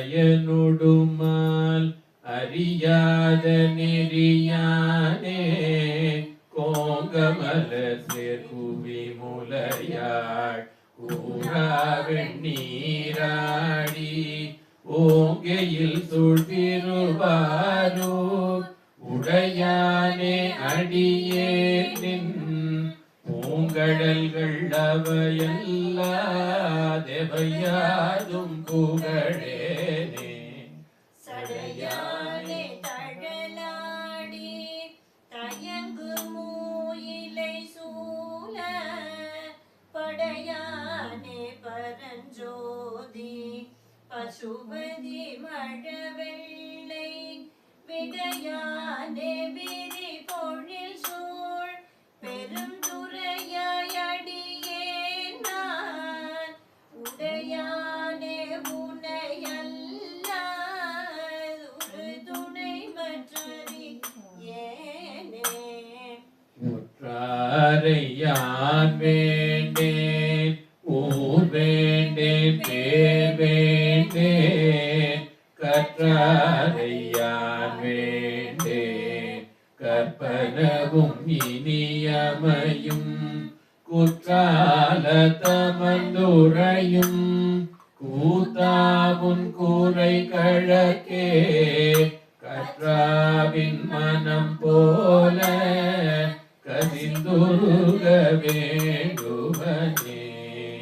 தயனுடுமால் அறியாத நெறியானே கோங்கமல சேர்குவி முலையாள் கூறா வெண்ணீராடி ஓங்கையில் சுழ்திருவாரூர் உடையானே அடியே நின் பூங்கடல்கள் அவையல்லாதெவையாதும் புகழேனே சடையானே தழலாடி தயங்கு மூயிலை சூழ படையானே பரஞ்சோதி பசுபதி மழவெள்ளை விடையானே விரி பொழில் சூழ் பெரும் துறையடியே நான் உடையானே உனையல்ல ஒரு துணை மற்றறி ஏனே முற்றாரையான் வேண்டேன் ஊர் வேண்டேன் பேர் வேண்டேன் கற்றாரையான் வேண்டேன் கற்பனவும் இனியமையும் குற்றால தமந்துரையும் கூத்தாவுன் கூரை கழக்கே கற்றாவின் மனம் போல கதிந்துருக வேண்டும்.